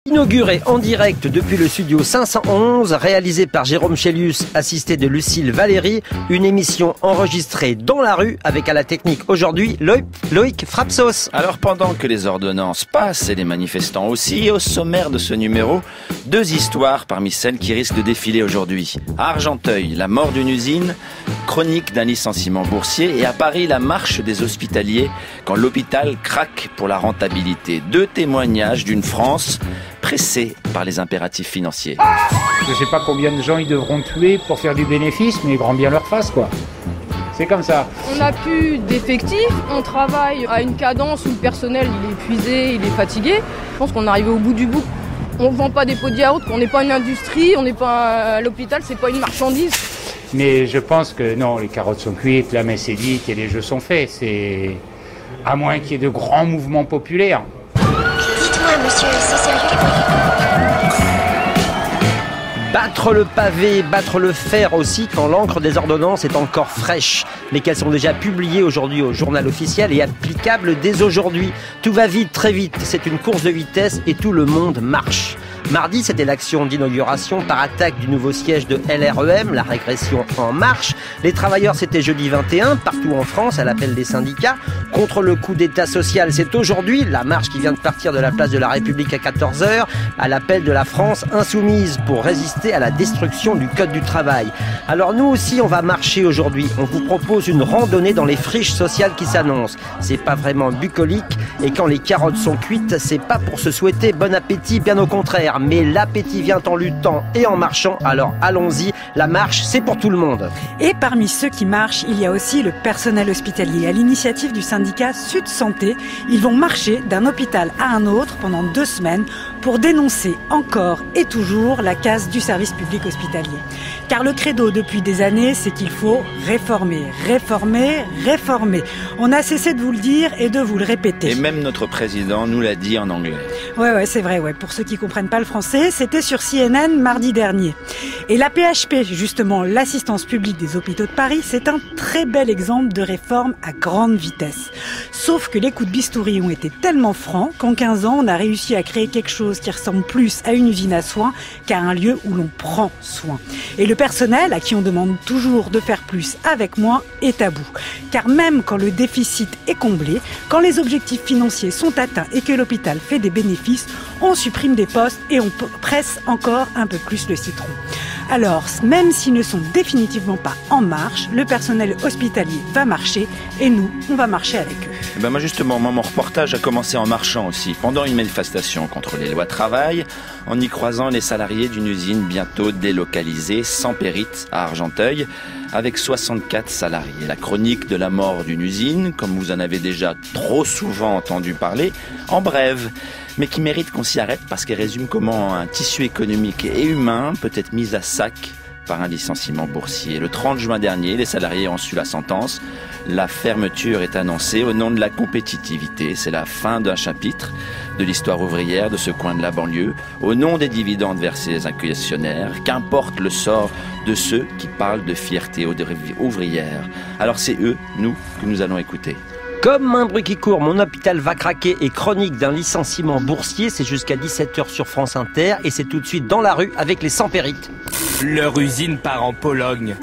Inauguré en direct depuis le studio 511, réalisé par Jérôme Chélius, assisté de Lucille Valéry, une émission enregistrée dans la rue avec à la technique aujourd'hui Loïc Frapsos. Alors pendant que les ordonnances passent et les manifestants aussi, au sommaire de ce numéro, deux histoires parmi celles qui risquent de défiler aujourd'hui. À Argenteuil, la mort d'une usine, chronique d'un licenciement boursier, et à Paris, la marche des hospitaliers quand l'hôpital craque pour la rentabilité. Deux témoignages d'une France pressée par les impératifs financiers. Je ne sais pas combien de gens ils devront tuer pour faire du bénéfice, mais grand bien leur face, quoi. C'est comme ça. On n'a plus d'effectifs, on travaille à une cadence où le personnel il est épuisé, il est fatigué. Je pense qu'on est arrivé au bout du bout. On ne vend pas des pots de yaourt, on n'est pas une industrie, on n'est pas à l'hôpital, c'est pas une marchandise. Mais je pense que non, les carottes sont cuites, la messe est dite et les jeux sont faits. C'est à moins qu'il y ait de grands mouvements populaires. Dites-moi, monsieur, c'est sérieux? Battre le pavé, battre le fer aussi quand l'encre des ordonnances est encore fraîche, mais qu'elles sont déjà publiées aujourd'hui au journal officiel et applicables dès aujourd'hui. Tout va vite, très vite, c'est une course de vitesse et tout le monde marche. Mardi, c'était l'action d'inauguration par attaque du nouveau siège de LREM, la régression en marche. Les travailleurs, c'était jeudi 21, partout en France, à l'appel des syndicats. Contre le coup d'état social, c'est aujourd'hui la marche qui vient de partir de la place de la République à 14h, à l'appel de la France insoumise pour résister à la destruction du Code du travail. Alors nous aussi, on va marcher aujourd'hui. On vous propose une randonnée dans les friches sociales qui s'annoncent. C'est pas vraiment bucolique, et quand les carottes sont cuites, c'est pas pour se souhaiter bon appétit, bien au contraire. Mais l'appétit vient en luttant et en marchant, alors allons-y, la marche c'est pour tout le monde. Et parmi ceux qui marchent, il y a aussi le personnel hospitalier. À l'initiative du syndicat Sud Santé, ils vont marcher d'un hôpital à un autre pendant 2 semaines pour dénoncer encore et toujours la casse du service public hospitalier. Car le credo depuis des années, c'est qu'il faut réformer, réformer, réformer. On a cessé de vous le dire et de vous le répéter. Et même notre président nous l'a dit en anglais. Ouais, c'est vrai, ouais. Pour ceux qui comprennent pas le français, c'était sur CNN mardi dernier. Et la PHP, justement, l'assistance publique des hôpitaux de Paris, c'est un très bel exemple de réforme à grande vitesse. Sauf que les coups de bistouri ont été tellement francs qu'en 15 ans, on a réussi à créer quelque chose qui ressemble plus à une usine à soins qu'à un lieu où l'on prend soin. Et le personnel, à qui on demande toujours de faire plus avec moins, est à bout. Car même quand le déficit est comblé, quand les objectifs financiers sont atteints et que l'hôpital fait des bénéfices, on supprime des postes et on presse encore un peu plus le citron. Alors, même s'ils ne sont définitivement pas en marche, le personnel hospitalier va marcher et nous, on va marcher avec eux. Moi justement, mon reportage a commencé en marchant aussi, pendant une manifestation contre les lois travail, en y croisant les salariés d'une usine bientôt délocalisée, Sampérite, à Argenteuil, avec 64 salariés. La chronique de la mort d'une usine, comme vous en avez déjà trop souvent entendu parler, en brève, mais qui mérite qu'on s'y arrête parce qu'elle résume comment un tissu économique et humain peut être mis à sac par un licenciement boursier. Le 30 juin dernier, les salariés ont su la sentence. La fermeture est annoncée au nom de la compétitivité. C'est la fin d'un chapitre de l'histoire ouvrière de ce coin de la banlieue. Au nom des dividendes versés aux actionnaires, qu'importe le sort de ceux qui parlent de fierté ouvrière. Alors c'est eux, nous, que nous allons écouter. Comme un bruit qui court, mon hôpital va craquer et chronique d'un licenciement boursier, c'est jusqu'à 17h sur France Inter et c'est tout de suite dans la rue avec les Sampérites. Leur usine part en Pologne.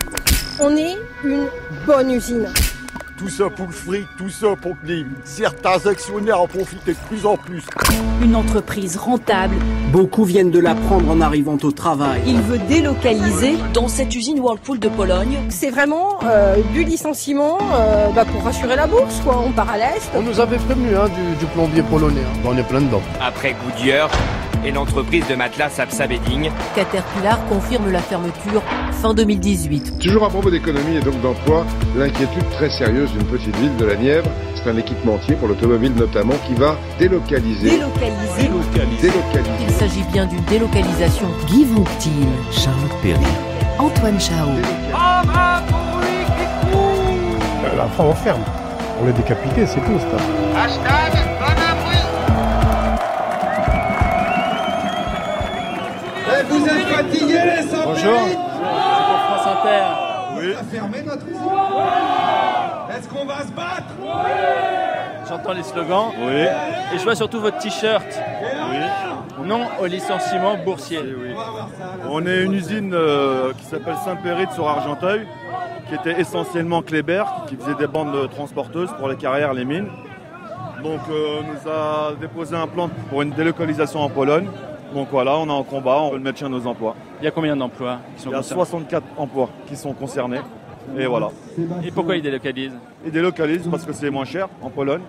On est une bonne usine. Tout ça pour le fric, tout ça pour que certains actionnaires en profitent de plus en plus. Une entreprise rentable. Beaucoup viennent de l'apprendre en arrivant au travail. Il veut délocaliser dans cette usine Whirlpool de Pologne. C'est vraiment du licenciement pour rassurer la bourse, quoi. On part à l'Est. On nous avait prévenu du plombier polonais. On est plein dedans. Après Goodyear et l'entreprise de matelas Sapsa Bedding, Caterpillar confirme la fermeture fin 2018. Toujours à propos d'économie et donc d'emploi, l'inquiétude très sérieuse d'une petite ville de la Nièvre. C'est un équipementier pour l'automobile notamment qui va délocaliser. Il s'agit bien d'une délocalisation. Guy Vontil, Charlotte Perry, Antoine Chao. La fin on ferme. On l'a décapité, c'est tout. Hashtag vous êtes fatigués les Sampérites? Bonjour, c'est pour France Inter. Oui. On va fermer notre usine? Est-ce qu'on va se battre? J'entends les slogans. Oui. Et je vois surtout votre t-shirt. Oui. Non au licenciement boursier. Oui. On est une usine qui s'appelle Saint-Périt sur Argenteuil, qui était essentiellement Kléber, qui faisait des bandes transporteuses pour les carrières, les mines. Donc on nous a déposé un plan pour une délocalisation en Pologne. Donc voilà, on est en combat, on veut le maintien de nos emplois. Il y a combien d'emplois qui sont concernés ? Il y a 64 emplois qui sont concernés. Et voilà. Et pourquoi ils délocalisent ? Ils délocalisent parce que c'est moins cher en Pologne.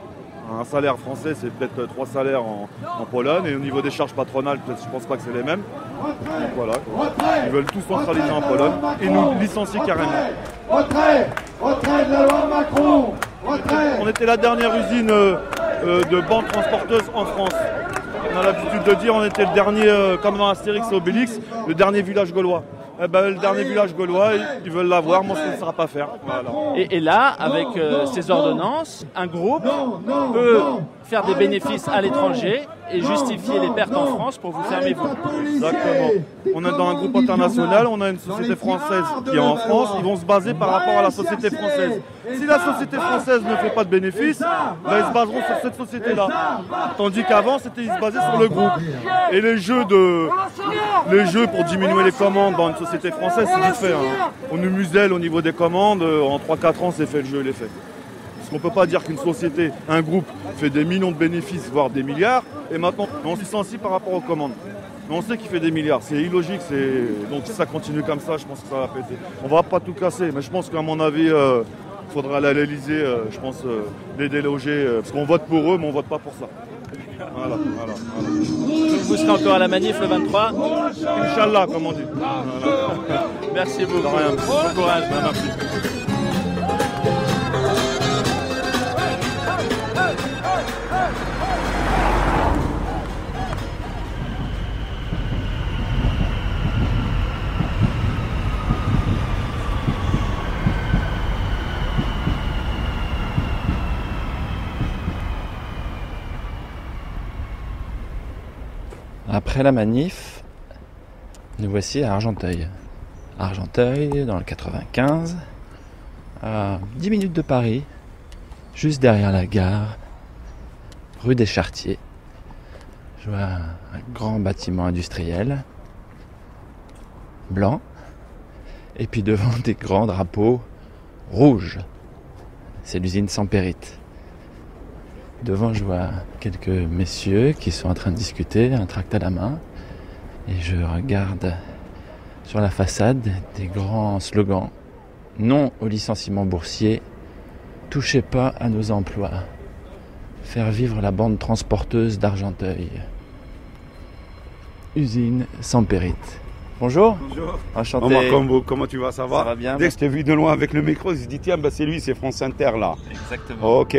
Un salaire français, c'est peut-être 3 salaires en Pologne. Et au niveau des charges patronales, peut-être, je ne pense pas que c'est les mêmes. Donc voilà. Ils veulent tout centraliser en Pologne et nous licencier carrément. Retrait de la loi Macron. On était la dernière usine de bandes transporteuses en France. On a l'habitude de dire on était le dernier, comme dans Astérix et Obélix, le dernier village gaulois. Eh ben, le dernier village gaulois, ils veulent l'avoir, moi ça ne sera pas faire. Voilà. Et là, avec ces ordonnances, un groupe peut faire des bénéfices à l'étranger et justifier les pertes en France pour vous fermer vous. Exactement. On est dans un groupe international, on a une société française qui est en France, ils vont se baser par rapport à la société française. Si la société française ne fait pas de bénéfices, ben ils se baseront sur cette société-là. Tandis qu'avant, ils se basaient sur le groupe. Et les jeux pour diminuer les commandes dans une société française, c'est vite fait. Hein. On nous muselle au niveau des commandes, en 3-4 ans, c'est fait, le jeu il est fait. Parce qu'on ne peut pas dire qu'une société, un groupe, fait des millions de bénéfices, voire des milliards, et maintenant on se licencie par rapport aux commandes. Mais on sait qu'il fait des milliards, c'est illogique, donc si ça continue comme ça, je pense que ça va péter. On va pas tout casser, mais je pense qu'à mon avis, il faudra aller à l'Elysée, je pense, les déloger, parce qu'on vote pour eux, mais on vote pas pour ça. Voilà. Vous serez encore à la manif le 23 ? Inch'Allah, comme on dit. Voilà. Merci beaucoup. Rien. Bon courage. Merci. Après la manif, nous voici à Argenteuil. Argenteuil, dans le 95, à 10 minutes de Paris, juste derrière la gare, rue des Chartiers. Je vois un grand bâtiment industriel, blanc, et puis devant des grands drapeaux rouges. C'est l'usine Saint-Périt. Devant, je vois quelques messieurs qui sont en train de discuter, un tract à la main. Et je regarde sur la façade des grands slogans. Non au licenciement boursier, touchez pas à nos emplois. Faire vivre la bande transporteuse d'Argenteuil. Usine Saint-Périt. Bonjour. Bonjour. Enchanté. Omar Combo, comment tu vas? Ça va? Ça va bien. Dès que je t'ai vu de loin avec le micro, je me suis dit tiens, c'est lui, c'est France Inter là. Exactement. Ok.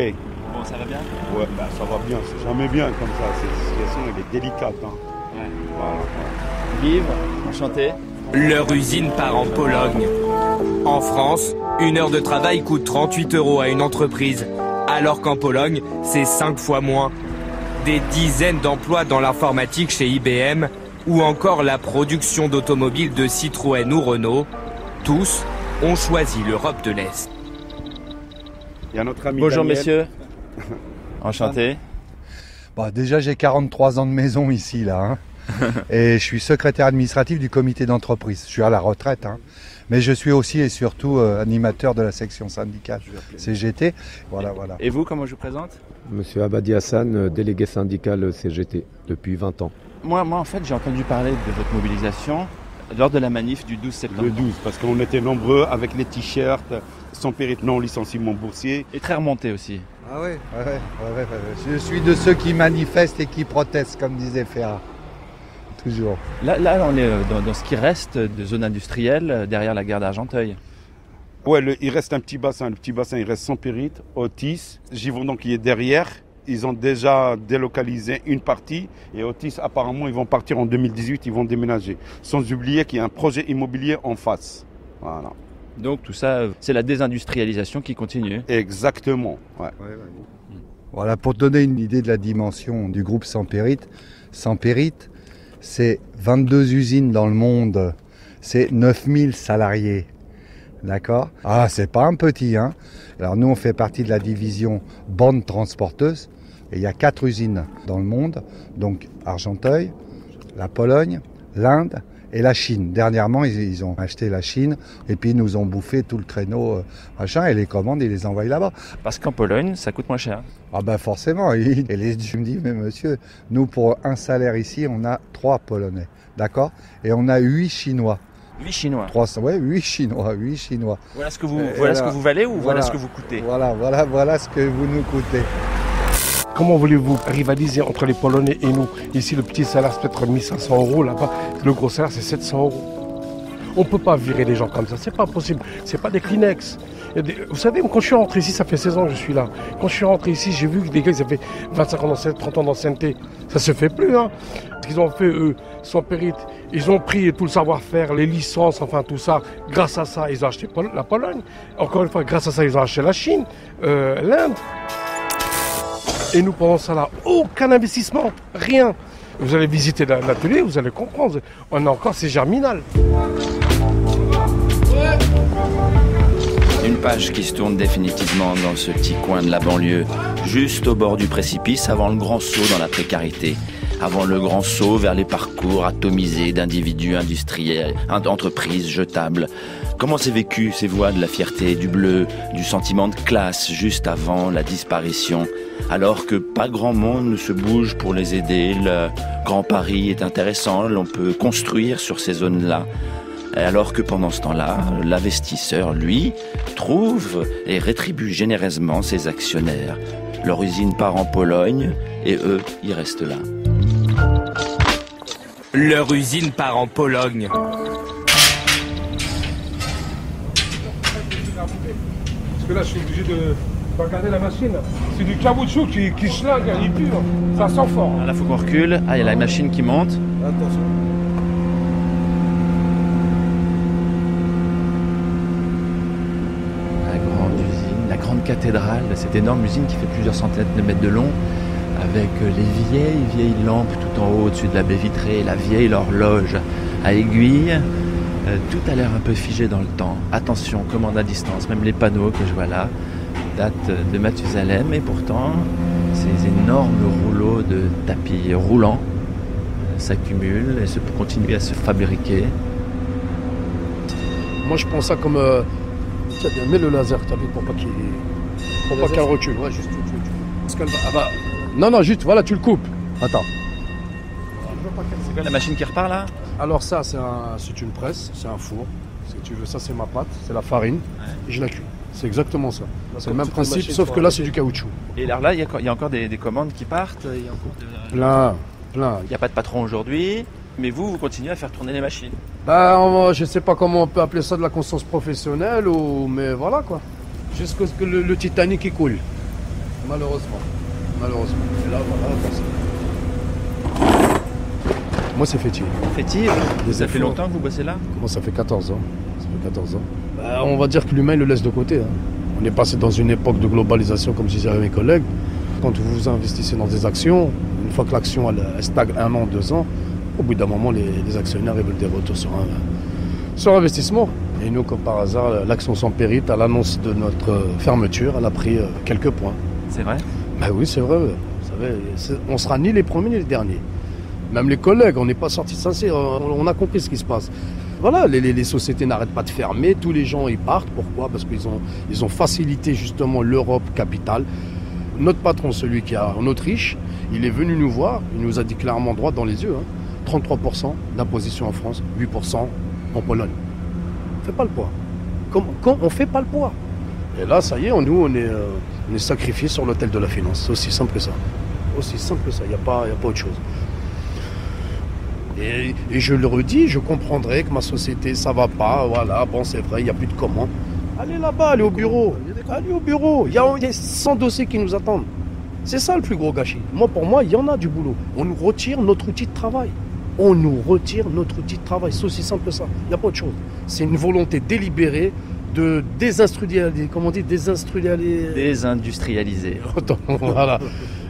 Bon, ça va bien? Ouais, ça va bien, c'est jamais bien comme ça. Cette situation, elle est délicate. Hein. Ouais. Voilà. Livre, enchanté. Leur usine part en Pologne. En France, 1 heure de travail coûte 38 € à une entreprise, alors qu'en Pologne, c'est 5 fois moins. Des dizaines d'emplois dans l'informatique chez IBM, ou encore la production d'automobiles de Citroën ou Renault. Tous ont choisi l'Europe de l'Est. Il y a notre ami Bonjour Daniel. messieurs. Enchanté. Bah, déjà j'ai 43 ans de maison ici là. Hein. Et je suis secrétaire administratif du comité d'entreprise. Je suis à la retraite. Hein. Mais je suis aussi et surtout animateur de la section syndicale CGT. Voilà. Et vous, comment je vous présente? Monsieur Abadi Hassan, délégué syndical CGT depuis 20 ans. Moi, en fait, j'ai entendu parler de votre mobilisation lors de la manif du 12 septembre. Le 12, parce qu'on était nombreux avec les t-shirts, Saint-Périt non licenciement boursier. Et très remonté aussi. Ah oui, ouais. Je suis de ceux qui manifestent et qui protestent, comme disait Ferrat. Toujours. Là on est dans ce qui reste de zone industrielle derrière la gare d'Argenteuil. Ouais, il reste un petit bassin. Le petit bassin, il reste Saint-Périt, Otis, Givaudan qui est derrière. Ils ont déjà délocalisé une partie et Otis, apparemment, ils vont partir en 2018, ils vont déménager. Sans oublier qu'il y a un projet immobilier en face. Voilà. Donc tout ça, c'est la désindustrialisation qui continue. Exactement. Ouais. Voilà, pour te donner une idée de la dimension du groupe Saint-Périt, c'est 22 usines dans le monde, c'est 9000 salariés. D'accord? Ah, c'est pas un petit, hein. Alors nous, on fait partie de la division bande transporteuse. Et il y a 4 usines dans le monde, donc Argenteuil, la Pologne, l'Inde et la Chine. Dernièrement, ils ont acheté la Chine et puis ils nous ont bouffé tout le créneau machin et les commandes, ils les envoient là-bas. Parce qu'en Pologne, ça coûte moins cher. Ah ben forcément. Je me dis, mais monsieur, nous pour un salaire ici, on a 3 Polonais, d'accord? Et on a 8 Chinois. 8 Chinois. 300, ouais, 8 Chinois. Voilà ce que vous valez ou voilà ce que vous coûtez? Voilà ce que vous nous coûtez. Comment voulez-vous rivaliser entre les Polonais et nous? Ici, le petit salaire, c'est peut-être 1500 €. Là-bas, le gros salaire, c'est 700 €. On ne peut pas virer les gens comme ça. C'est pas possible. C'est pas des Kleenex. Vous savez, quand je suis rentré ici, ça fait 16 ans que je suis là. Quand je suis rentré ici, j'ai vu que des gars, ils avaient 25 ans d'ancienneté, 30 ans d'ancienneté. Ça se fait plus, hein. Ce qu'ils ont fait, eux, sans périte, ils ont pris tout le savoir-faire, les licences, enfin tout ça. Grâce à ça, ils ont acheté la Pologne. Encore une fois, grâce à ça, ils ont acheté la Chine, l'Inde. Et nous, pendant ça là, aucun investissement, rien. Vous allez visiter l'atelier, vous allez comprendre. On a encore, c'est germinal. Une page qui se tourne définitivement dans ce petit coin de la banlieue, juste au bord du précipice, avant le grand saut dans la précarité, avant le grand saut vers les parcours atomisés d'individus industriels, entreprises jetables. Comment s'est vécu ces voix de la fierté, du bleu, du sentiment de classe juste avant la disparition, alors que pas grand monde ne se bouge pour les aider, le Grand Paris est intéressant, l'on peut construire sur ces zones-là. Et alors que pendant ce temps-là, l'investisseur, lui, trouve et rétribue généreusement ses actionnaires. Leur usine part en Pologne et eux, ils restent là. Leur usine part en Pologne. Parce que là, je suis obligé de regarder la machine. C'est du caoutchouc qui schlingue, il pue. Ça sent fort. Là, il faut qu'on recule. Ah, il y a la machine qui monte. Attention. La grande usine, la grande cathédrale, cette énorme usine qui fait plusieurs centaines de mètres de long, avec les vieilles lampes tout en haut au-dessus de la baie vitrée, la vieille horloge à aiguille. Tout a l'air un peu figé dans le temps. Attention, commande à distance, même les panneaux que je vois là datent de Mathusalem, et pourtant ces énormes rouleaux de tapis roulants s'accumulent et continuent à se fabriquer. Moi je prends ça comme... Tiens, mets le laser, t'as vu, pour pas qu'elle recule. Ouais, juste. Parce qu'elle va... Ah bah... Non, juste, voilà, tu le coupes. Attends. C'est quoi la machine qui repart là? Alors ça, c'est une presse, c'est un four. Si tu veux, ça c'est ma pâte, c'est la farine, et je la cuis. C'est exactement ça. C'est le même principe, sauf que là c'est du caoutchouc. Et alors là, il y a encore des commandes qui partent? Plein. Il n'y a pas de patron aujourd'hui, mais vous continuez à faire tourner les machines? Bah, je sais pas comment on peut appeler ça de la conscience professionnelle, mais voilà quoi. Jusqu'à ce que le Titanic il coule. Malheureusement. Et là, voilà, moi, c'est Fétive. Fétive? Ça fait longtemps que vous bossez là? Moi, ça fait 14 ans. Bah, on va dire que l'humain, il le laisse de côté. Hein. On est passé dans une époque de globalisation, comme je disais à mes collègues. Quand vous investissez dans des actions, une fois que l'action elle stagne 1 an, 2 ans, au bout d'un moment, les actionnaires ils veulent des retours sur investissement. Et nous, comme par hasard, l'action sans périte, à l'annonce de notre fermeture, elle a pris quelques points. C'est vrai? Bah oui, c'est vrai. Vous savez, on sera ni les premiers ni les derniers. Même les collègues, on n'est pas sortis de ça, on a compris ce qui se passe. Voilà, les sociétés n'arrêtent pas de fermer, tous les gens ils partent. Pourquoi? Parce qu'ils ont facilité justement l'Europe capitale. Notre patron, celui qui est en Autriche, il est venu nous voir, il nous a dit clairement droit dans les yeux, 33% d'imposition en France, 8% en Pologne. On ne fait pas le poids. On ne fait pas le poids. Et là, ça y est, nous, on est sacrifiés sur l'autel de la finance. C'est aussi simple que ça. Aussi simple que ça, il n'y a pas autre chose. Et je le redis, je comprendrai que ma société, ça va pas, voilà, bon c'est vrai, il n'y a plus de commandes. Allez là-bas, allez au bureau, il y a 100 dossiers qui nous attendent. C'est ça le plus gros gâchis. Pour moi, il y en a du boulot. On nous retire notre outil de travail. C'est aussi simple que ça, il n'y a pas autre chose. C'est une volonté délibérée de désindustrialiser, comment on dit, désindustrialiser. Voilà.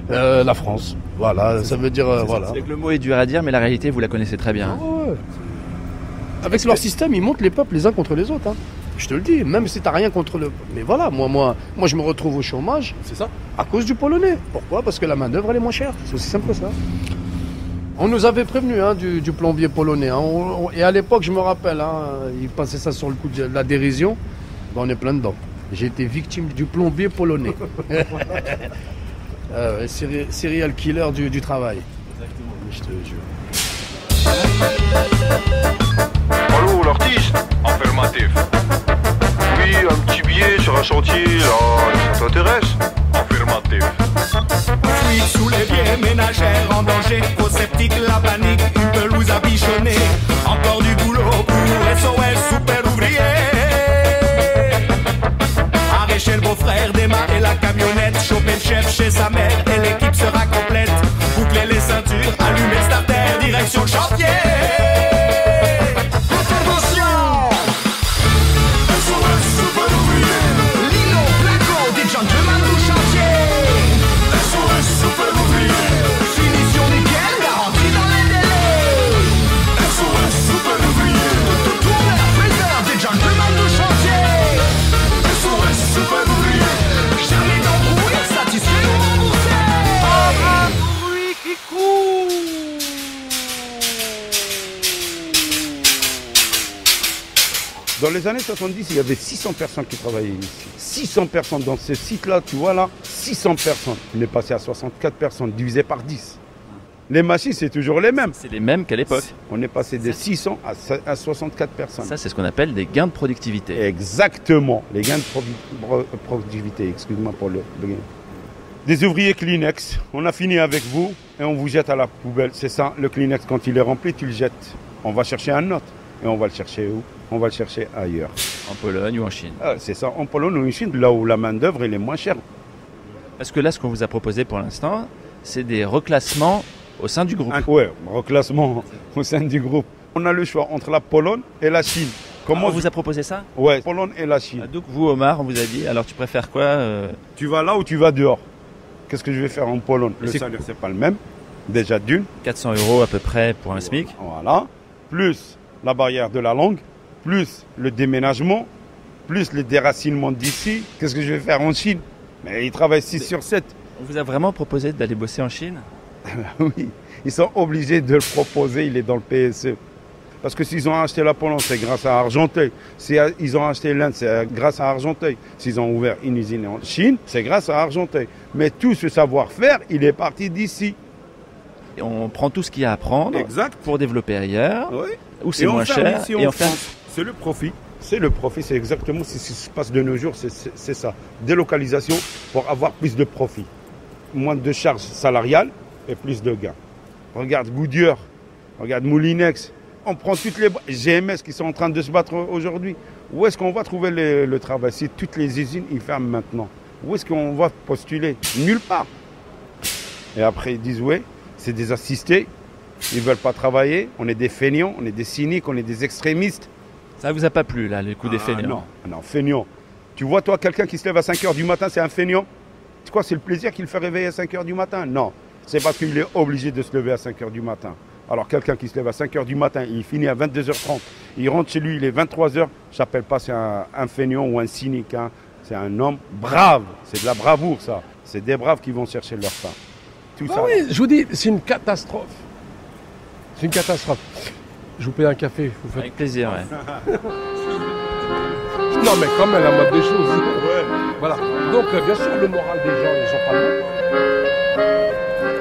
La France, voilà, ça veut dire voilà. C'est que le mot est dur à dire, mais la réalité, vous la connaissez très bien. Ouais. Avec leur système, ils montent les peuples les uns contre les autres. Hein. Je te le dis, même si t'as rien contre le... Mais voilà, moi, je me retrouve au chômage. C'est ça. À cause du polonais. Pourquoi? Parce que la main d'œuvre elle est moins chère. C'est aussi simple que ça. On nous avait prévenu du plombier polonais. Et à l'époque, je me rappelle, il passait ça sur le coup de la dérision. On est plein dedans. J'ai été victime du plombier polonais. Serial killer du travail. Exactement. Je te jure. Allô, l'artiste? Affirmatif. Oui, un petit billet sur un chantier, là, ça t'intéresse? Affirmatif. Fuite sous les pieds, ménagères en danger, faux sceptique, la panique, une pelouse à bichonner. Encore du boulot pour SOS, super ouvrier. Arracher le beau-frère, démarrer la camionnette, choper le chef chez sa mère et l'équipe sera complète. Boucler les ceintures, allumer le starter, direction le chantier. Intervention! SOS, super ouvrier. Lino, Placo, des gentlemen du chantier. SOS, super ouvrier. Finition nickel, garantie dans les délais. SOS, super ouvrier. Tourneur, fraiseur, des gentlemen du chantier. SOS, super ouvrier. Jamais d'embrouille, satisfait ou remboursé. Un bruit qui court. Dans les années 70, il y avait 600 personnes qui travaillaient ici. 600 personnes dans ce site-là, tu vois là, 600 personnes. On est passé à 64 personnes, divisé par 10. Les machines, c'est toujours les mêmes. C'est les mêmes qu'à l'époque. On est passé de 600 à 64 personnes. Ça, c'est ce qu'on appelle des gains de productivité. Exactement, les gains de productivité, excuse-moi pour le gain. Des ouvriers Kleenex, on a fini avec vous et on vous jette à la poubelle. C'est ça, le Kleenex, quand il est rempli, tu le jettes. On va chercher un autre. Et on va le chercher où? On va le chercher ailleurs. En Pologne ou en Chine? C'est ça, en Pologne ou en Chine, là où la main-d'œuvre est moins chère. Parce que là, ce qu'on vous a proposé pour l'instant, c'est des reclassements au sein du groupe. Oui, reclassement au sein du groupe. On a le choix entre la Pologne et la Chine. Comment on vous a proposé ça? Oui, Pologne et la Chine. Donc vous, Omar, on vous a dit, alors tu préfères quoi? Tu vas là ou tu vas dehors? Qu'est-ce que je vais faire en Pologne? Le salaire, c'est pas le même. Déjà d'une. 400 € à peu près pour un SMIC. Voilà. Plus la barrière de la langue, plus le déménagement, plus le déracinement d'ici. Qu'est-ce que je vais faire en Chine? Mais ils travaillent 6 sur 7. On vous a vraiment proposé d'aller bosser en Chine? Oui, ils sont obligés de le proposer, il est dans le PSE. Parce que s'ils ont acheté la Pologne, c'est grâce à Argenteuil. S'ils ont acheté l'Inde, c'est grâce à Argenteuil. S'ils ont ouvert une usine en Chine, c'est grâce à Argenteuil. Mais tout ce savoir-faire, il est parti d'ici. Et on prend tout ce qu'il y a à prendre pour développer ailleurs, où c'est moins cher. Et c'est le profit. C'est le profit, c'est exactement ce qui se passe de nos jours, c'est ça. Délocalisation pour avoir plus de profit. Moins de charges salariales et plus de gains. Regarde Goodyear, regarde Moulinex. On prend toutes les GMS qui sont en train de se battre aujourd'hui. Où est-ce qu'on va trouver le travail si toutes les usines ils ferment maintenant? Où est-ce qu'on va postuler? Nulle part. Et après ils disent ouais, c'est des assistés, ils ne veulent pas travailler, on est des feignants, on est des cyniques, on est des extrémistes. Ça vous a pas plu là, le coup des feignants? Non, feignant. Tu vois toi quelqu'un qui se lève à 5h du matin, c'est un feignant? C'est quoi, c'est le plaisir qu'il fait réveiller à 5h du matin? Non, c'est parce qu'il est obligé de se lever à 5h du matin. Alors quelqu'un qui se lève à 5h du matin, il finit à 22h30, il rentre chez lui, il est 23h, je n'appelle pas c'est un feignant ou un cynique, hein. C'est un homme brave, c'est de la bravoure ça. C'est des braves qui vont chercher leur femme. Tout ça. Oui, je vous dis, c'est une catastrophe. C'est une catastrophe. Je vous paye un café. Vous faites... Avec plaisir, ouais. Non mais quand même la mode des choses. Ouais. Voilà. Donc bien sûr le moral des gens, les gens parlent.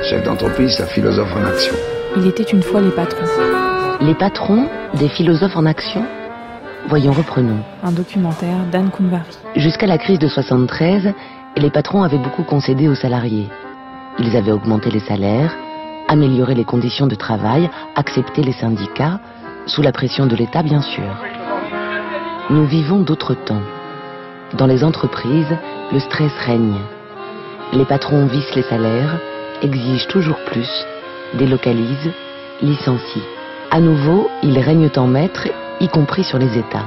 Chef d'entreprise, la philosophe en action. Il était une fois les patrons. Les patrons des philosophes en action? Voyons, reprenons. Un documentaire d'Anne Kounvari. Jusqu'à la crise de 73, les patrons avaient beaucoup concédé aux salariés. Ils avaient augmenté les salaires, amélioré les conditions de travail, accepté les syndicats, sous la pression de l'État bien sûr. Nous vivons d'autres temps. Dans les entreprises, le stress règne. Les patrons vissent les salaires, exigent toujours plus, délocalisent, licencient. À nouveau, ils règnent en maître, y compris sur les États.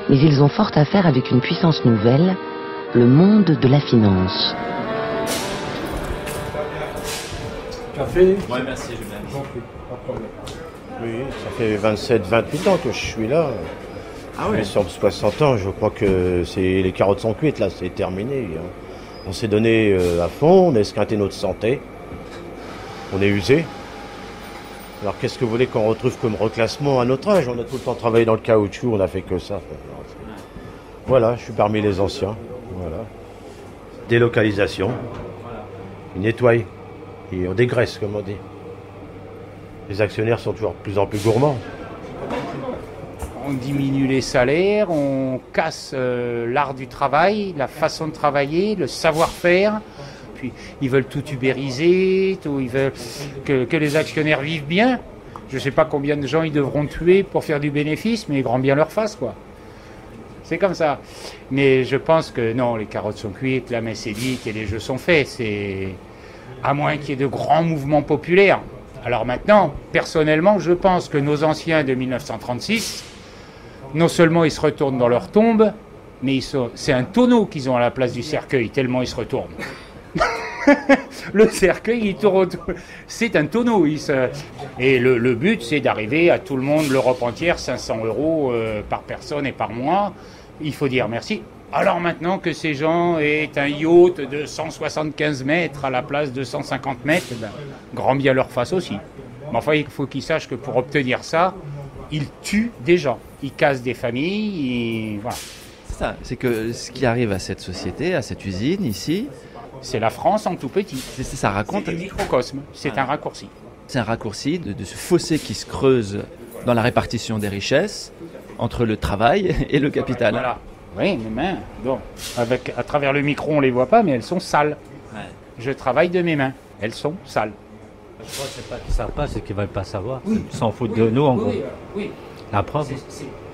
Mais ils ont fort à faire avec une puissance nouvelle, le monde de la finance. Café? Ouais, merci, Julien. Pas de problème. Oui, ça fait 27-28 ans que je suis là. Ah oui. Sur 60 ans, je crois que les carottes sont cuites, là, c'est terminé. On s'est donné à fond, on a esquinté notre santé. On est usé. Alors qu'est-ce que vous voulez qu'on retrouve comme reclassement à notre âge? On a tout le temps travaillé dans le caoutchouc, on n'a fait que ça. Voilà, je suis parmi les anciens. Voilà. Délocalisation. Ils nettoient. Et on dégraisse, comme on dit. Les actionnaires sont toujours de plus en plus gourmands. On diminue les salaires, on casse l'art du travail, la façon de travailler, le savoir-faire. Puis ils veulent tout ubériser, ils veulent que les actionnaires vivent bien. Je ne sais pas combien de gens ils devront tuer pour faire du bénéfice, mais grand bien leur face, quoi. C'est comme ça. Mais je pense que non, les carottes sont cuites, la messe est dite et les jeux sont faits. C'est à moins qu'il y ait de grands mouvements populaires. Alors maintenant, personnellement, je pense que nos anciens de 1936, non seulement ils se retournent dans leur tombe, mais c'est un tonneau qu'ils ont à la place du cercueil, tellement ils se retournent. Le cercueil, il tourne autour. C'est un tonneau. Et le but, c'est d'arriver à tout le monde, l'Europe entière, 500 € par personne et par mois. Il faut dire merci. Alors maintenant que ces gens aient un yacht de 175 mètres à la place de 150 mètres, ben, grand bien leur face aussi. Mais enfin, il faut qu'ils sachent que pour obtenir ça, ils tuent des gens. Ils cassent des familles. Voilà. C'est ça. C'est que ce qui arrive à cette société, à cette usine ici, c'est la France en tout petit. Ça raconte. C'est un microcosme. C'est un raccourci. C'est un raccourci de ce fossé qui se creuse dans la répartition des richesses entre le travail et le capital. Voilà. Oui, mes mains. Bon, à travers le micro, on les voit pas, mais elles sont sales. Ouais. Je travaille de mes mains. Elles sont sales. Je crois que c'est pas qu'ils savent pas, c'est qu'ils veulent pas savoir. Oui. Ils s'en foutent de nous, en gros. Oui. La preuve.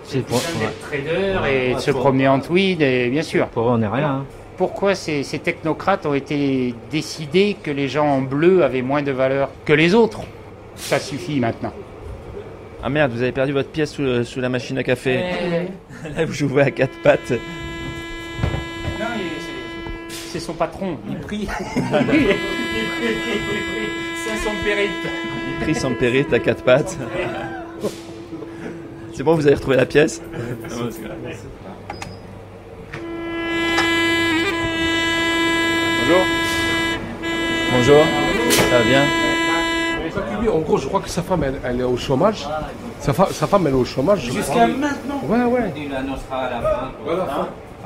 C'est pour être trader et de se promener en tweed, et bien sûr. Pour eux, on n'est rien. Hein. Pourquoi ces technocrates ont été décidés que les gens en bleu avaient moins de valeur que les autres? Ça suffit maintenant. Ah merde, vous avez perdu votre pièce sous la machine à café. Là, vous jouez à 4 pattes. Non, c'est son patron. Il prie. 500 pérites. Il prie son périte à 4 pattes. C'est bon, vous avez retrouvé la pièce? Bonjour. Bonjour. Ça va bien? En gros, je crois que sa femme, elle est au chômage. Sa femme, elle est au chômage. Jusqu'à maintenant? Ouais. Il l'annoncera à la fin.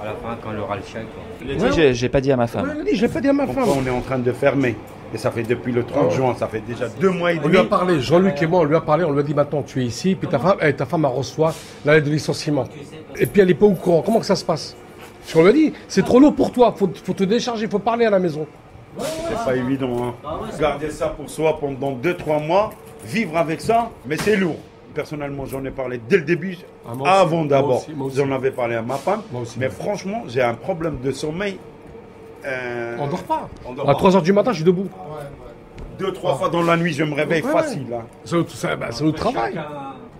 À la fin, quand il aura le chèque. Ouais. J'ai pas dit à ma femme. Ouais, je l'ai pas dit à ma femme. On est en train de fermer. Et ça fait depuis le 30 juin, ça fait déjà 2 mois et demi. On lui a parlé, Jean-Luc et moi, on lui a parlé, on lui a dit maintenant tu es ici, puis ta femme elle reçoit la lettre de licenciement. Et puis elle n'est pas au courant. Comment que ça se passe? Parce qu'on lui a dit, c'est trop lourd pour toi, faut te décharger, faut parler à la maison. C'est pas évident, hein. Garder ça pour soi pendant 2-3 mois, vivre avec ça, mais c'est lourd. Personnellement, j'en ai parlé dès le début, avant d'abord. J'en avais parlé à ma femme, mais franchement, j'ai un problème de sommeil. On dort pas. À 3h du matin, je suis debout. 2-3 fois dans la nuit, je me réveille facile. Hein. C'est notre travail.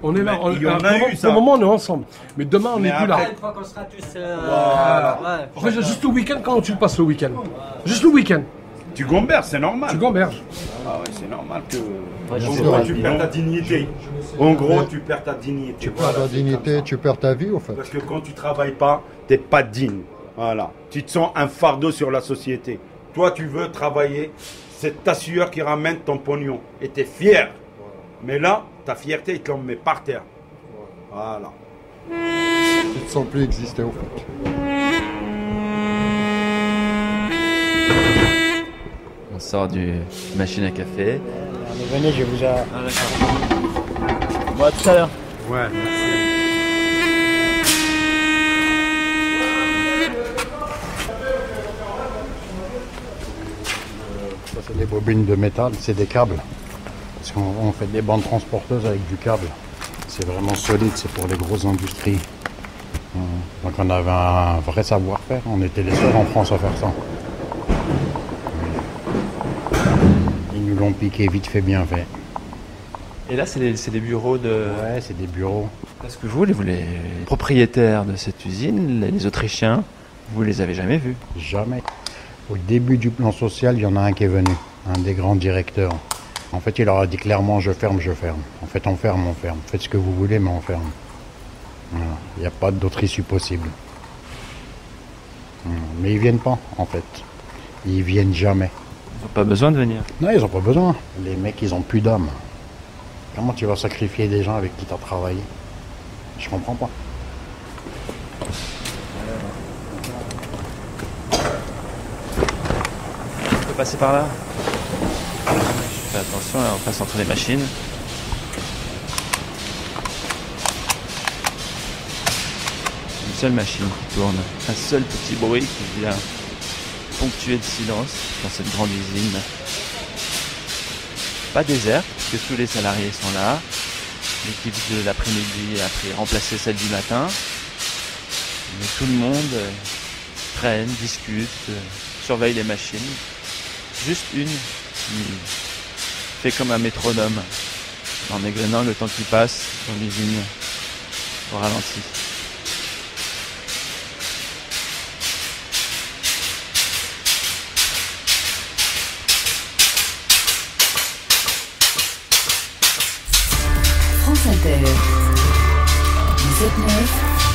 On est là. Il y en a eu, ça. Pour le moment, on est ensemble. Mais demain, on n'est plus là. Une fois qu'on sera tous... En fait, juste le week-end, quand tu le passes le week-end? Juste le week-end. Tu gamberges, c'est normal. Tu gamberges. Ah ouais, c'est normal que... En gros, tu perds ta dignité. En gros, tu perds ta dignité. Tu perds ta dignité, tu perds ta vie, au fait. Parce que quand tu travailles pas, t'es pas digne. Voilà. Tu te sens un fardeau sur la société. Toi, tu veux travailler. C'est ta sueur qui ramène ton pognon. Et t'es fier. Mais là, ta fierté, il te l'en met par terre. Voilà. Tu te sens plus exister, au fait. On sort du machine à café. Venez, je vous ai... Ah d'accord. Bon, à tout à l'heure. Ouais, merci. Ça, c'est des bobines de métal, c'est des câbles. Parce qu'on fait des bandes transporteuses avec du câble. C'est vraiment solide, c'est pour les grosses industries. Donc on avait un vrai savoir-faire, on était les seuls en France à faire ça. Ils nous l'ont piqué vite fait, bien fait. Et là, c'est des bureaux de... Ouais, c'est des bureaux. Parce que vous, les propriétaires de cette usine, les Autrichiens, vous les avez jamais vus? Jamais. Au début du plan social, il y en a un qui est venu, un des grands directeurs. En fait, il leur a dit clairement, je ferme, je ferme. En fait, on ferme, on ferme. Faites ce que vous voulez, mais on ferme. Voilà. Il n'y a pas d'autre issue possible. Mais ils viennent pas, en fait. Ils viennent jamais. Ils n'ont pas besoin de venir. Non, ils n'ont pas besoin. Les mecs, ils ont plus d'âme. Comment tu vas sacrifier des gens avec qui tu as travaillé? Je comprends pas. On peut passer par là. Fais attention, là, on passe entre les machines. Une seule machine qui tourne, un seul petit bruit qui vient ponctuer le silence dans cette grande usine. Pas déserte, puisque tous les salariés sont là. L'équipe de l'après-midi a pris remplacer celle du matin. Mais tout le monde traîne, discute, surveille les machines. Juste une qui fait comme un métronome, en égrenant le temps qui passe dans l'usine au ralenti. France Inter. 17-9.